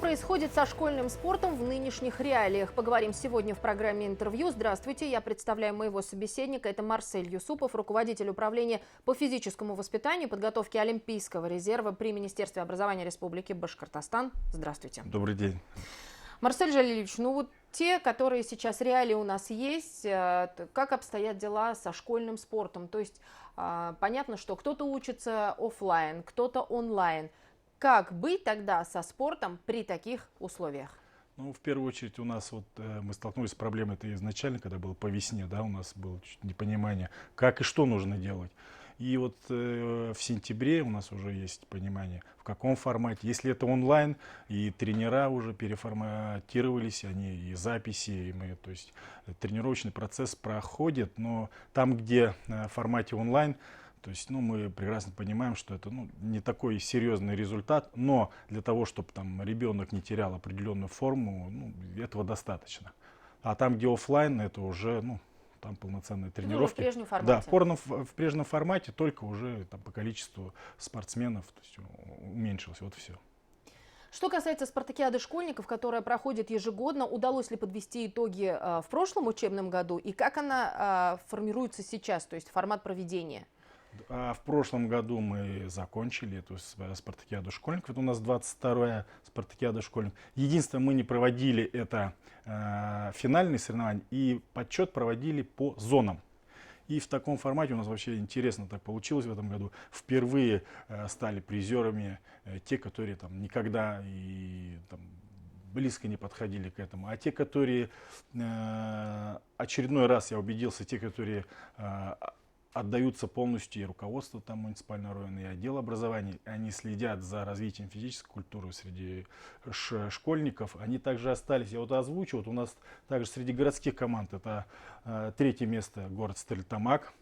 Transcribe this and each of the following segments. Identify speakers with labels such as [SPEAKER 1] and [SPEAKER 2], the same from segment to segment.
[SPEAKER 1] происходит со школьным спортом в нынешних реалиях? Поговорим сегодня в программе «Интервью». Здравствуйте, я представляю моего собеседника. Это Марсель Юсупов, руководитель управления по физическому воспитанию и подготовке Олимпийского резерва при Министерстве образования Республики Башкортостан. Здравствуйте.
[SPEAKER 2] Добрый день.
[SPEAKER 1] Марсель Жалилевич, те, которые сейчас реалии у нас есть, как обстоят дела со школьным спортом? То есть понятно, что кто-то учится офлайн, кто-то онлайн. Как быть тогда со спортом при таких условиях?
[SPEAKER 2] Ну, в первую очередь у нас мы столкнулись с проблемой это изначально, когда было по весне, да, у нас было чуть непонимание, как и что нужно делать. И в сентябре у нас уже есть понимание, в каком формате. Если это онлайн, и тренера уже переформатировались, они и записи, то есть тренировочный процесс проходит, но там, где в формате онлайн, то есть, мы прекрасно понимаем, что это не такой серьезный результат, но для того, чтобы там ребенок не терял определенную форму, этого достаточно. А там, где офлайн, это уже, там полноценные тренировки.
[SPEAKER 1] В прежнем формате.
[SPEAKER 2] Да, в прежнем формате, только уже там, по количеству спортсменов, то есть уменьшилось, вот все.
[SPEAKER 1] Что касается спартакиады школьников, которая проходит ежегодно, удалось ли подвести итоги в прошлом учебном году и как она формируется сейчас, то есть формат проведения?
[SPEAKER 2] В прошлом году мы закончили эту спартакиаду школьников. Это у нас 22-я спартакиада школьников. Единственное, мы не проводили это финальные соревнования и подсчет проводили по зонам. И в таком формате у нас вообще интересно так получилось в этом году. Впервые стали призерами те, которые там никогда и близко не подходили к этому. А те, которые очередной раз я убедился, те, которые отдаются полностью и руководство там муниципального района, и отдел образования, они следят за развитием физической культуры среди школьников, они также остались. Я озвучу, у нас также среди городских команд это третье место город Стерлитамак,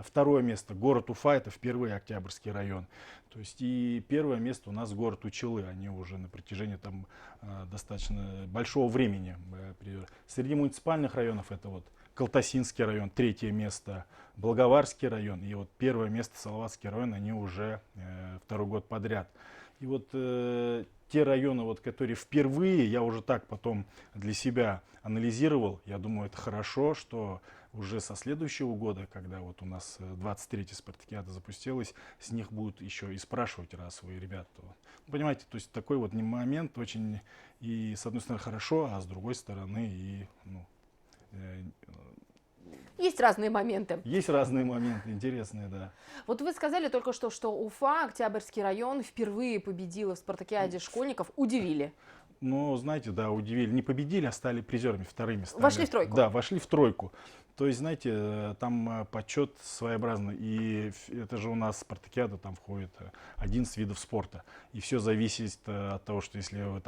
[SPEAKER 2] второе место город Уфа, это впервые Октябрьский район. То есть и первое место у нас город Учелы, они уже на протяжении достаточно большого времени. Среди муниципальных районов это Калтасинский район, третье место, Благоварский район и первое место Салаватский район, они уже второй год подряд. И те районы, которые впервые, я уже так потом для себя анализировал, я думаю, это хорошо, что уже со следующего года, когда у нас 23-я спартакиада запустилась, с них будут еще и спрашивать, раз вы, ребята. Понимаете, то есть такой момент очень и с одной стороны хорошо, а с другой стороны
[SPEAKER 1] Есть разные моменты.
[SPEAKER 2] Есть разные моменты, интересные, да.
[SPEAKER 1] Вы сказали только что Уфа, Октябрьский район, впервые победила в спартакиаде школьников. Удивили.
[SPEAKER 2] Знаете, да, удивили. Не победили, а стали призерами, вторыми стали.
[SPEAKER 1] Вошли в тройку?
[SPEAKER 2] Да, вошли в тройку. То есть, знаете, там подсчет своеобразный. И это же у нас спартакиада, там входит 11 видов спорта. И все зависит от того, что если вы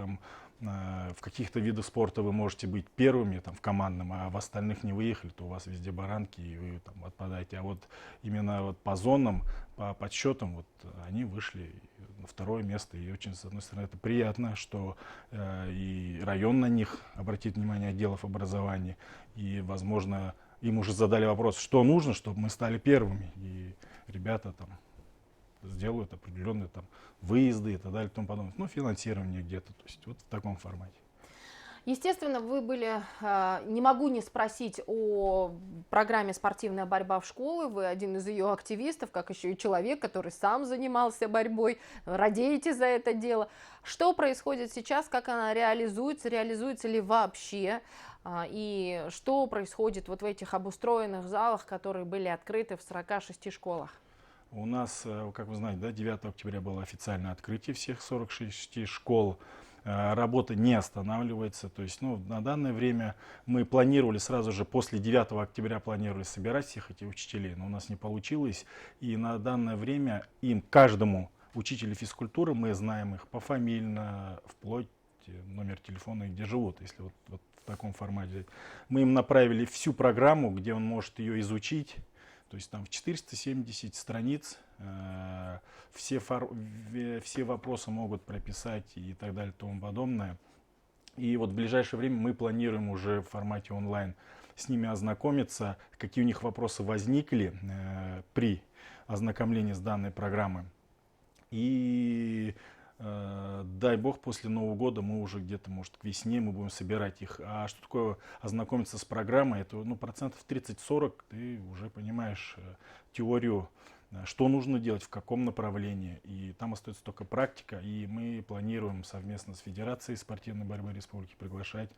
[SPEAKER 2] в каких-то видах спорта вы можете быть первыми в командном, а в остальных не выехали, то у вас везде баранки, и вы отпадаете. А именно по зонам, по подсчетам, они вышли на второе место. И очень, с одной стороны, это приятно, что и район на них обратит внимание отделов образования. И, возможно, им уже задали вопрос, что нужно, чтобы мы стали первыми. И ребята сделают определенные выезды и так далее и тому подобное. Финансирование где-то, то есть в таком формате.
[SPEAKER 1] Естественно, вы были, не могу не спросить о программе «Спортивная борьба в школы». Вы один из ее активистов, как еще и человек, который сам занимался борьбой, радеете за это дело. Что происходит сейчас, как она реализуется ли вообще? И что происходит в этих обустроенных залах, которые были открыты в 46 школах?
[SPEAKER 2] У нас, как вы знаете, 9 октября было официальное открытие всех 46 школ. Работа не останавливается. То есть, на данное время мы планировали сразу же после 9 октября собирать всех этих учителей, но у нас не получилось. И на данное время каждому учителю физкультуры, мы знаем их пофамильно, вплоть номер телефона, где живут, если в таком формате. Мы им направили всю программу, где он может ее изучить. То есть в 470 страниц все вопросы могут прописать и так далее и тому подобное. И в ближайшее время мы планируем уже в формате онлайн с ними ознакомиться, какие у них вопросы возникли при ознакомлении с данной программой. И дай бог, после Нового года мы уже где-то, может, к весне мы будем собирать их. А что такое ознакомиться с программой? Это, ну, процентов 30-40 ты уже понимаешь теорию, что нужно делать, в каком направлении. И там остается только практика. И мы планируем совместно с Федерацией спортивной борьбы Республики приглашать.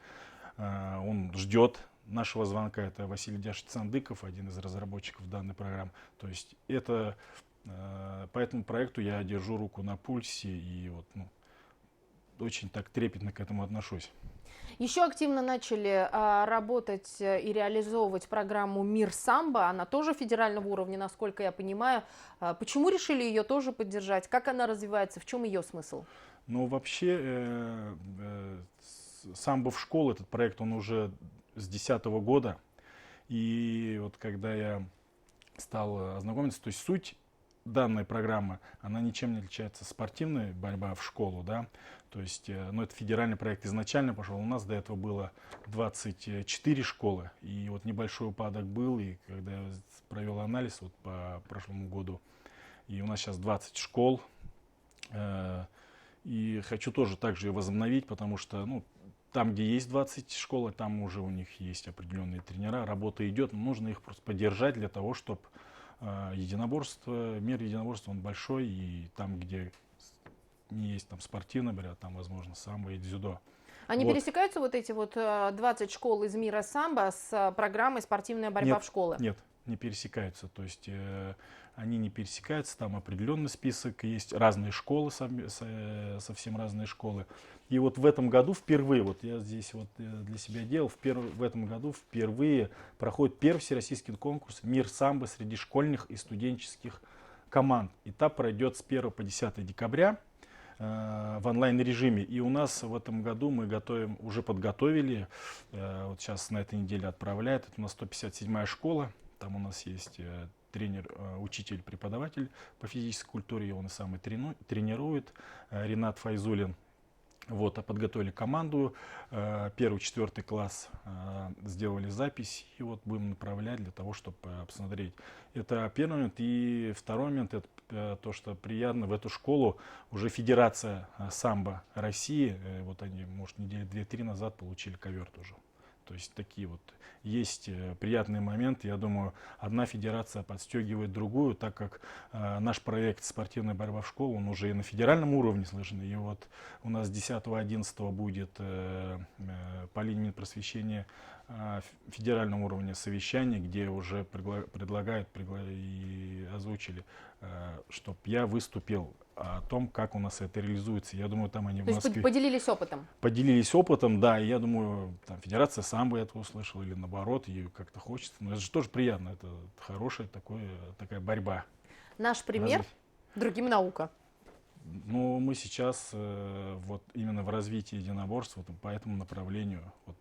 [SPEAKER 2] Он ждет нашего звонка. Это Василий Дяшич Цандыков, один из разработчиков данной программы. То есть это по этому проекту я держу руку на пульсе и вот, ну, очень так трепетно к этому отношусь.
[SPEAKER 1] Еще активно начали работать и реализовывать программу «Мир самбо». Она тоже федерального уровня, насколько я понимаю. Почему решили ее тоже поддержать? Как она развивается? В чем ее смысл?
[SPEAKER 2] Ну, вообще, самбо в школу, этот проект, он уже с 2010 года. И вот когда я стал ознакомиться, то есть суть данной программы, она ничем не отличается спортивной борьба в школу, да, то есть, ну, это федеральный проект изначально пошел, у нас до этого было 24 школы, и вот небольшой упадок был, и когда я провел анализ вот по прошлому году, и у нас сейчас 20 школ, и хочу тоже также ее возобновить, потому что, ну, там, где есть 20 школ, там уже у них есть определенные тренера, работа идет, но нужно их просто поддержать для того, чтобы единоборство, мир единоборства, он большой, и там, где не есть там спортивная борьба, там, возможно, самбо и дзюдо.
[SPEAKER 1] Они
[SPEAKER 2] Вот.
[SPEAKER 1] пересекаются, вот эти вот 20 школ из мира самбо, с программой «Спортивная борьба в школы»?
[SPEAKER 2] Нет, не пересекаются. То есть они не пересекаются, там определенный список, есть разные школы, совсем разные школы. И вот в этом году впервые, вот я здесь вот для себя делал, в этом году впервые проходит первый всероссийский конкурс «Мир самбо» среди школьных и студенческих команд. Этап пройдет с 1 по 10 декабря в онлайн-режиме. И у нас в этом году мы готовим, уже подготовили, вот сейчас на этой неделе отправляют, это у нас 157-я школа, там у нас есть тренер, учитель, преподаватель по физической культуре, и он и сам и тренирует, Ренат Файзулин. Вот, а подготовили команду, 1-4 класс сделали запись, и вот будем направлять для того, чтобы посмотреть. Это первый момент. И второй момент, это то, что приятно, в эту школу уже Федерация самбо России, вот они, может, недели 2-3 назад получили ковер тоже. То есть такие вот есть приятные моменты. Я думаю, одна федерация подстегивает другую, так как наш проект «Спортивная борьба в школу», он уже и на федеральном уровне слышен. И вот у нас 10-11 будет по линии Минпросвещения федеральном уровне совещание, где уже предлагают и озвучили, чтобы я выступил о том, как у нас это реализуется. Я думаю, там они в
[SPEAKER 1] То есть
[SPEAKER 2] Москве
[SPEAKER 1] поделились опытом?
[SPEAKER 2] поделились опытом, да, и я думаю, там Федерация самбо это услышала, или наоборот, ей как-то хочется. Но это же тоже приятно, это хорошая такая борьба.
[SPEAKER 1] Наш пример, другим наука.
[SPEAKER 2] Но мы сейчас вот именно в развитии единоборства вот, по этому направлению, вот,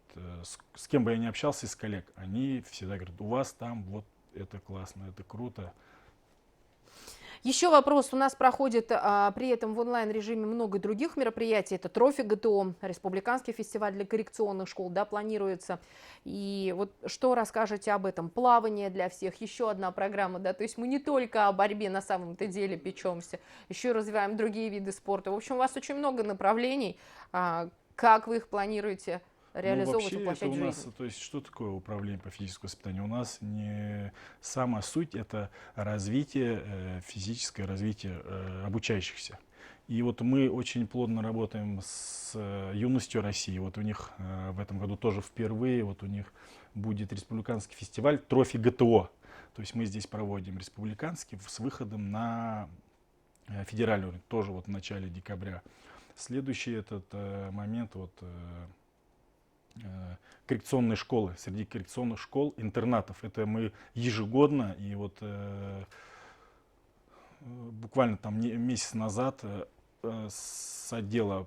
[SPEAKER 2] с кем бы я ни общался из коллег, они всегда говорят, у вас там вот это классно, это круто.
[SPEAKER 1] Еще вопрос. У нас проходит при этом в онлайн-режиме много других мероприятий. Это Трофи ГТО, республиканский фестиваль для коррекционных школ, да, планируется. И вот что расскажете об этом? Плавание для всех, еще одна программа, да, то есть мы не только о борьбе на самом-то деле печемся, еще и развиваем другие виды спорта. В общем, у вас очень много направлений. Как вы их планируете реализовывать, воплощать в жизнь?
[SPEAKER 2] Нас, то есть, что такое управление по физическому воспитанию? У нас не сама суть, это развитие, физическое развитие обучающихся. И вот мы очень плотно работаем с юностью России. Вот у них в этом году тоже впервые, вот у них будет республиканский фестиваль «Трофи ГТО». То есть мы здесь проводим республиканский с выходом на федеральный уровень, тоже вот в начале декабря. Следующий этот момент, вот коррекционные школы, среди коррекционных школ, интернатов. Это мы ежегодно, и вот буквально там месяц назад с отдела,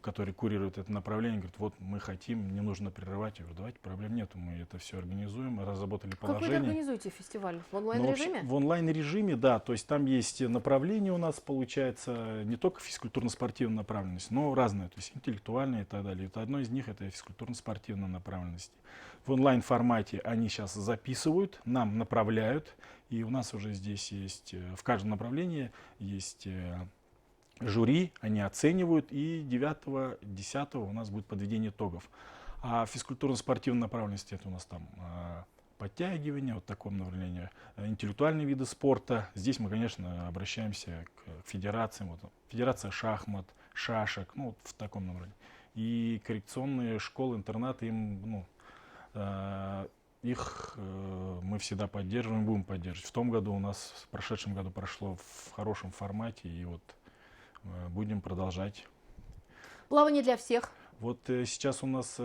[SPEAKER 2] который курирует это направление, говорит, вот мы хотим, не нужно прерывать. Я говорю, давайте, проблем нет, мы это все организуем, мы разработали положение.
[SPEAKER 1] Как вы организуете фестиваль? В онлайн-режиме?
[SPEAKER 2] В онлайн-режиме, да, то есть там есть направления у нас, получается, не только физкультурно-спортивная направленность, но разные, то есть интеллектуальные и так далее. Это одно из них, это физкультурно-спортивная направленность. В онлайн-формате они сейчас записывают, нам направляют, и у нас уже здесь есть, в каждом направлении есть жюри, они оценивают, и 9-10 у нас будет подведение итогов. А физкультурно-спортивной направленности это у нас там подтягивание, вот таком направлении, интеллектуальные виды спорта. Здесь мы, конечно, обращаемся к федерациям, вот, федерация шахмат, шашек, ну, вот в таком направлении. И коррекционные школы, интернаты, им, ну, их мы всегда поддерживаем, будем поддерживать. В том году у нас, в прошедшем году прошло в хорошем формате, и вот будем продолжать.
[SPEAKER 1] Плавание для всех.
[SPEAKER 2] Вот сейчас у нас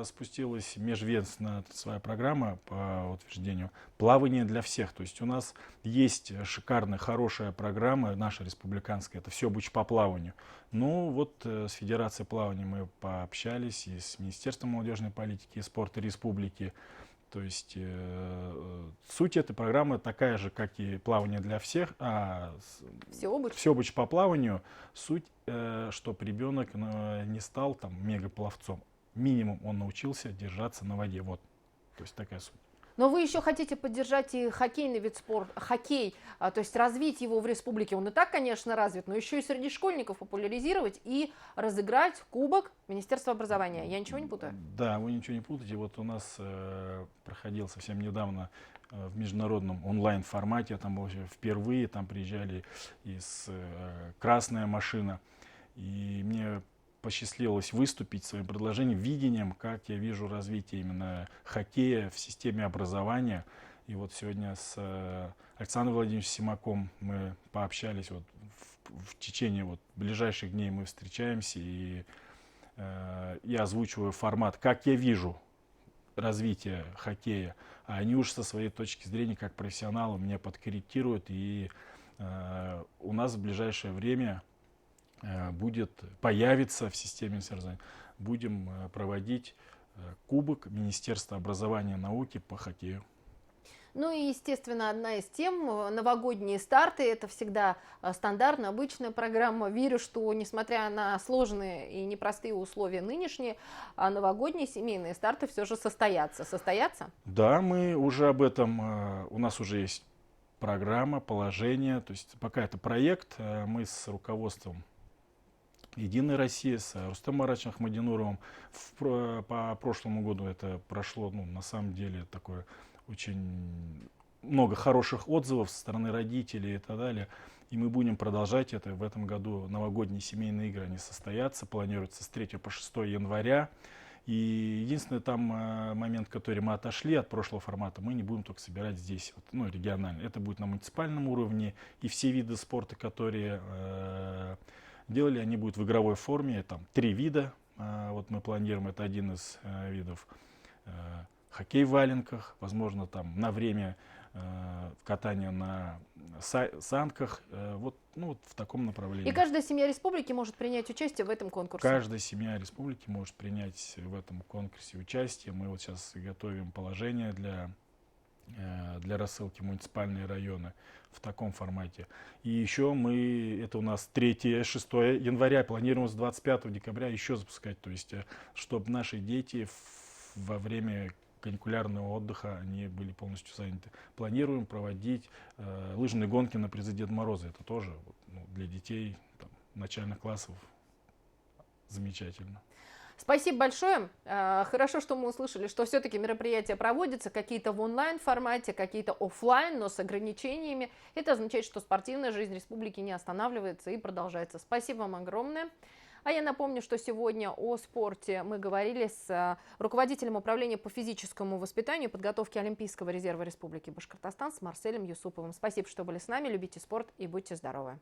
[SPEAKER 2] спустилась межведомственная своя программа по утверждению плавания для всех. То есть у нас есть шикарная, хорошая программа, наша республиканская, это все обучение по плаванию. Ну вот с Федерацией плавания мы пообщались и с Министерством молодежной политики и спорта республики. То есть суть этой программы такая же, как и плавание для всех, всеобуч по плаванию. Суть, чтобы ребенок не стал там мегапловцом. Минимум он научился держаться на воде. Вот. То есть такая суть.
[SPEAKER 1] Но вы еще хотите поддержать и хоккейный вид спорта, хоккей, то есть развить его в республике. Он и так, конечно, развит, но еще и среди школьников популяризировать и разыграть кубок Министерства образования. Я ничего не путаю?
[SPEAKER 2] Да, вы ничего не путаете. Вот у нас проходил совсем недавно в международном онлайн-формате, там был впервые, там приезжали из «Красная машина», и мне посчастливилось выступить своим предложением, видением, как я вижу развитие именно хоккея в системе образования. И вот сегодня с Александром Владимировичем Симаком мы пообщались, вот в течение вот ближайших дней мы встречаемся, и я озвучиваю формат, как я вижу развитие хоккея, а они уж со своей точки зрения, как профессионалы, меня подкорректируют, и у нас в ближайшее время появится в системе образования, будем проводить кубок Министерства образования и науки по хоккею.
[SPEAKER 1] Ну и, естественно, одна из тем, новогодние старты, это всегда стандартная, обычная программа. Верю, что, несмотря на сложные и непростые условия нынешние, новогодние семейные старты все же состоятся. Состоятся?
[SPEAKER 2] Да, мы уже об этом, у нас уже есть программа, положение, то есть пока это проект, мы с руководством «Единой России», с Рустемом Маратовичем Ахмадинуровым по прошлому году это прошло, ну, на самом деле, такое очень много хороших отзывов со стороны родителей и так далее. И мы будем продолжать это. В этом году новогодние семейные игры, они состоятся, планируются с 3 по 6 января. И единственный там момент, который мы отошли от прошлого формата, мы не будем только собирать здесь, вот, ну, регионально. Это будет на муниципальном уровне. И все виды спорта, которые делали, они будут в игровой форме. Там 3 вида. Вот мы планируем, это один из видов. Хоккей в валенках, возможно, там на время катания на санках, вот, ну, вот в таком направлении.
[SPEAKER 1] И каждая семья республики может принять участие в этом конкурсе?
[SPEAKER 2] Каждая семья республики может принять в этом конкурсе участие. Мы вот сейчас готовим положение для рассылки в муниципальные районы в таком формате. И еще это у нас 3-6 января, планируем с 25 декабря еще запускать, то есть чтобы наши дети во время каникулярного отдыха они были полностью заняты. Планируем проводить лыжные гонки на призы Деда Мороза. Это тоже для детей там, начальных классов замечательно.
[SPEAKER 1] Спасибо большое. Хорошо, что мы услышали, что все-таки мероприятия проводятся, какие-то в онлайн-формате, какие-то офлайн, но с ограничениями. Это означает, что спортивная жизнь республики не останавливается и продолжается. Спасибо вам огромное. А я напомню, что сегодня о спорте мы говорили с руководителем управления по физическому воспитанию и подготовке Олимпийского резерва Республики Башкортостан с Марселем Юсуповым. Спасибо, что были с нами. Любите спорт и будьте здоровы.